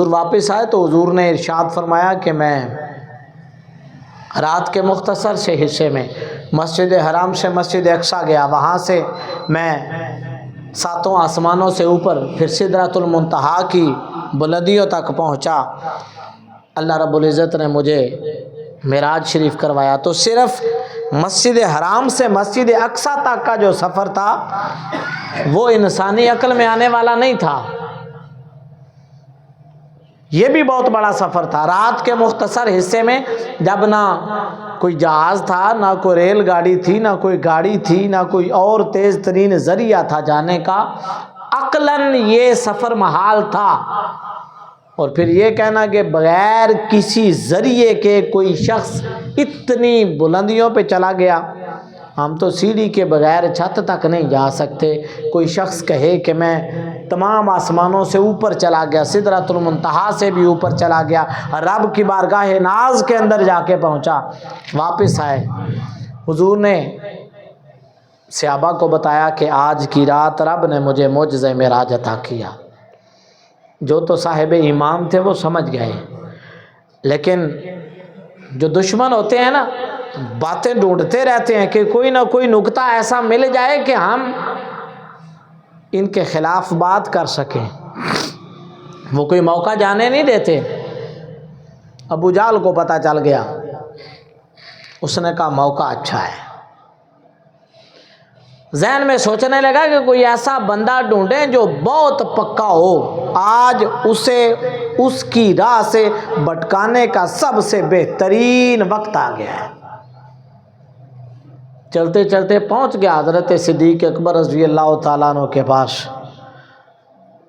حضور واپس آئے تو حضور نے ارشاد فرمایا کہ میں رات کے مختصر سے حصے میں مسجد حرام سے مسجد اقصیٰ گیا، وہاں سے میں 7 آسمانوں سے اوپر پھر سدرۃ المنتہا کی بلندیوں تک پہنچا۔ اللہ رب العزت نے مجھے معراج شریف کروایا، تو صرف مسجد حرام سے مسجد اقصیٰ تک کا جو سفر تھا وہ انسانی عقل میں آنے والا نہیں تھا، یہ بھی بہت بڑا سفر تھا۔ رات کے مختصر حصے میں جب نہ کوئی جہاز تھا، نہ کوئی ریل گاڑی تھی، نہ کوئی گاڑی تھی، نہ کوئی اور تیز ترین ذریعہ تھا جانے کا، عقلاً یہ سفر محال تھا۔ اور پھر یہ کہنا کہ بغیر کسی ذریعے کے کوئی شخص اتنی بلندیوں پہ چلا گیا، ہم تو سیڑھی کے بغیر چھت تک نہیں جا سکتے۔ کوئی شخص کہے کہ میں تمام آسمانوں سے اوپر چلا گیا، سدرۃ المنتہا سے بھی اوپر چلا گیا، رب کی بارگاہ ناز کے اندر جا کے پہنچا، واپس آئے۔ حضور نے صحابہ کو بتایا کہ آج کی رات رب نے مجھے معجزہ معراج عطا کیا۔ جو تو صاحب ایمان تھے وہ سمجھ گئے، لیکن جو دشمن ہوتے ہیں نا، باتیں ڈھونڈتے رہتے ہیں کہ کوئی نہ کوئی نکتہ ایسا مل جائے کہ ہم ان کے خلاف بات کر سکیں، وہ کوئی موقع جانے نہیں دیتے۔ ابو جہل کو پتہ چل گیا، اس نے کہا موقع اچھا ہے، ذہن میں سوچنے لگا کہ کوئی ایسا بندہ ڈھونڈیں جو بہت پکا ہو، آج اسے اس کی راہ سے بھٹکانے کا سب سے بہترین وقت آ گیا ہے۔ چلتے چلتے پہنچ گیا حضرت صدیق اکبر رضی اللہ تعالیٰ عنہ کے پاس،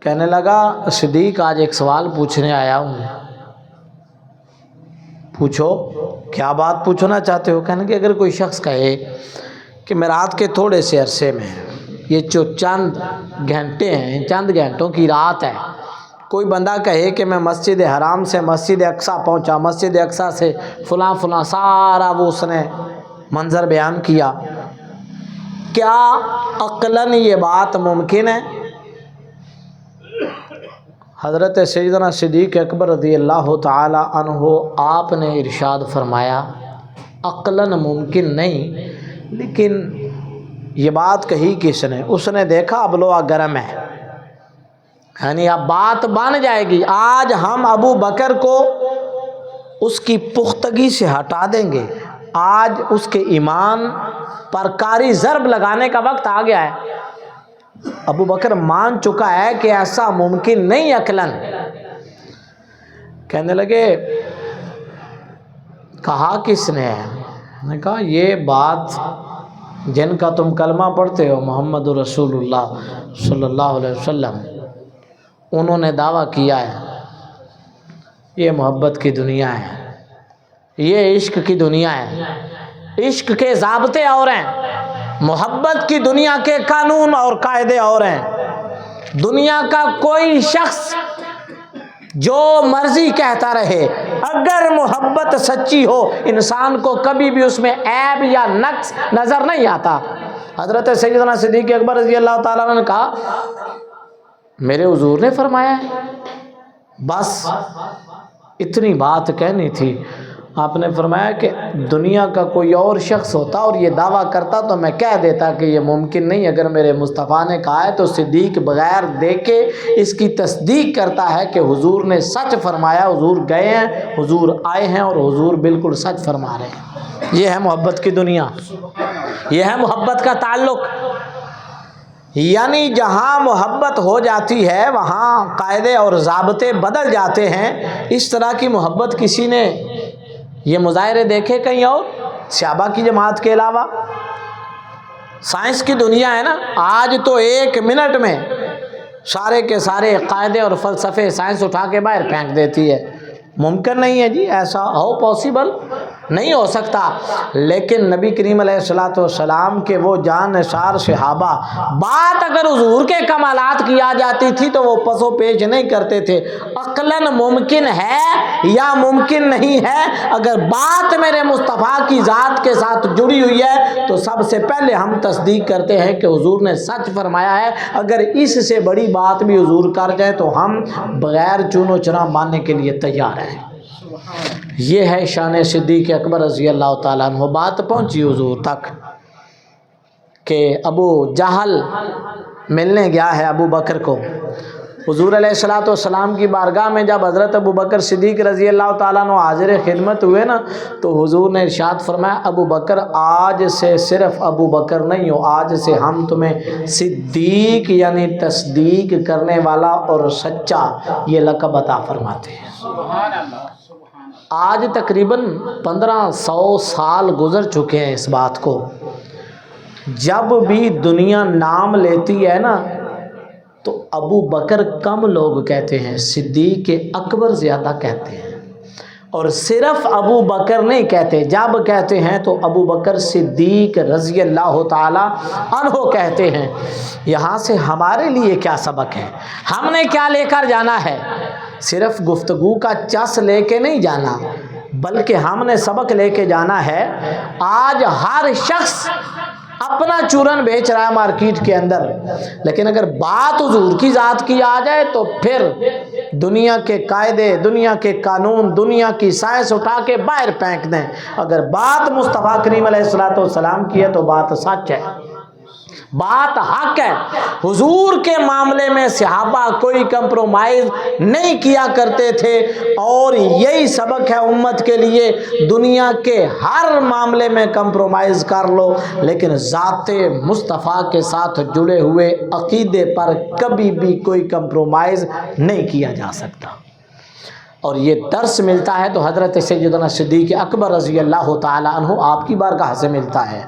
کہنے لگا صدیق آج ایک سوال پوچھنے آیا ہوں۔ پوچھو، کیا بات پوچھنا چاہتے ہو؟ کہنے کہ اگر کوئی شخص کہے کہ میں رات کے تھوڑے سے عرصے میں، یہ جو چند گھنٹے ہیں، چند گھنٹوں کی رات ہے، کوئی بندہ کہے کہ میں مسجد حرام سے مسجد اقصیٰ پہنچا، مسجد اقصیٰ سے فلاں فلاں سارا وہ اس نے منظر بیان کیا، کیا عقلاً یہ بات ممکن ہے؟ حضرت سیدنا صدیق اکبر رضی اللہ تعالی عنہ آپ نے ارشاد فرمایا عقلاً ممکن نہیں، لیکن یہ بات کہی کس نے؟ اس نے دیکھا اب لوہا گرم ہے، یعنی اب بات بن جائے گی، آج ہم ابو بکر کو اس کی پختگی سے ہٹا دیں گے، آج اس کے ایمان پر کاری ضرب لگانے کا وقت آ گیا ہے۔ ابو بکر مان چکا ہے کہ ایسا ممکن نہیں عقلاً۔ کہنے لگے کہا کس نے ہے؟ میں نے کہا یہ بات جن کا تم کلمہ پڑھتے ہو محمد رسول اللہ صلی اللہ علیہ وسلم، انہوں نے دعویٰ کیا ہے یہ محبت کی دنیا ہے، یہ عشق کی دنیا ہے، عشق کے ضابطے اور ہیں، محبت کی دنیا کے قانون اور قاعدے اور ہیں۔ دنیا کا کوئی شخص جو مرضی کہتا رہے، اگر محبت سچی ہو انسان کو کبھی بھی اس میں عیب یا نقص نظر نہیں آتا۔ حضرت سیدنا صدیق اکبر رضی اللہ تعالیٰ عنہ نے کہا میرے حضور نے فرمایا ہے، بس اتنی بات کہنی تھی۔ آپ نے فرمایا کہ دنیا کا کوئی اور شخص ہوتا اور یہ دعویٰ کرتا تو میں کہہ دیتا کہ یہ ممکن نہیں، اگر میرے مصطفیٰ نے کہا ہے تو صدیق بغیر دیکھے اس کی تصدیق کرتا ہے کہ حضور نے سچ فرمایا، حضور گئے ہیں، حضور آئے ہیں اور حضور بالکل سچ فرما رہے ہیں۔ یہ ہے محبت کی دنیا، یہ ہے محبت کا تعلق، یعنی جہاں محبت ہو جاتی ہے وہاں قاعدے اور ضابطے بدل جاتے ہیں۔ اس طرح کی محبت کسی نے یہ مظاہرے دیکھے کہیں اور صحابہ کی جماعت کے علاوہ؟ سائنس کی دنیا ہے نا، آج تو 1 منٹ میں سارے کے سارے قاعدے اور فلسفے سائنس اٹھا کے باہر پھینک دیتی ہے۔ ممکن نہیں ہے جی ایسا، ہو پاسبل نہیں ہو سکتا، لیکن نبی کریم علیہ الصلوۃ والسلام کے وہ جانشار صحابہ بات اگر حضور کے کمالات کی آ جاتی تھی تو وہ پس و پیش نہیں کرتے تھے، عقلاً ممکن ہے یا ممکن نہیں ہے، اگر بات میرے مصطفیٰ کی ذات کے ساتھ جڑی ہوئی ہے تو سب سے پہلے ہم تصدیق کرتے ہیں کہ حضور نے سچ فرمایا ہے، اگر اس سے بڑی بات بھی حضور کر جائے تو ہم بغیر چون و چرا ماننے کے لیے تیار ہیں۔ یہ ہے شان صدیق اکبر رضی اللہ تعالیٰ عنہ۔ بات پہنچی حضور تک کہ ابو جہل ملنے گیا ہے ابو بکر کو۔ حضور علیہ الصلوۃ والسلام کی بارگاہ میں جب حضرت ابو بکر صدیق رضی اللہ تعالیٰ عنہ حاضر خدمت ہوئے نا، تو حضور نے ارشاد فرمایا ابو بکر آج سے صرف ابو بکر نہیں ہو، آج سے ہم تمہیں صدیق یعنی تصدیق کرنے والا اور سچا یہ لقب عطا فرماتے ہیں۔ آج تقریباً 1500 سال گزر چکے ہیں اس بات کو۔ جب بھی دنیا نام لیتی ہے نا تو ابو بکر کم لوگ کہتے ہیں، صدیق اکبر زیادہ کہتے ہیں، اور صرف ابو بکر نہیں کہتے، جب کہتے ہیں تو ابو بکر صدیق رضی اللہ تعالی عنہ کہتے ہیں۔ یہاں سے ہمارے لیے کیا سبق ہے؟ ہم نے کیا لے کر جانا ہے؟ صرف گفتگو کا چس لے کے نہیں جانا، بلکہ ہم نے سبق لے کے جانا ہے۔ آج ہر شخص اپنا چورن بیچ رہا ہے مارکیٹ کے اندر، لیکن اگر بات حضور کی ذات کی آ جائے تو پھر دنیا کے قاعدے، دنیا کے قانون، دنیا کی سائنس اٹھا کے باہر پھینک دیں۔ اگر بات مصطفیٰ کریم علیہ الصلوۃ والسلام کی ہے تو بات سچ ہے، بات حق ہے۔ حضور کے معاملے میں صحابہ کوئی کمپرومائز نہیں کیا کرتے تھے، اور یہی سبق ہے امت کے لیے۔ دنیا کے ہر معاملے میں کمپرومائز کر لو، لیکن ذات مصطفیٰ کے ساتھ جڑے ہوئے عقیدے پر کبھی بھی کوئی کمپرومائز نہیں کیا جا سکتا۔ اور یہ درس ملتا ہے تو حضرت سیدنا صدیق اکبر رضی اللہ تعالی عنہ آپ کی بارگاہ سے ملتا ہے۔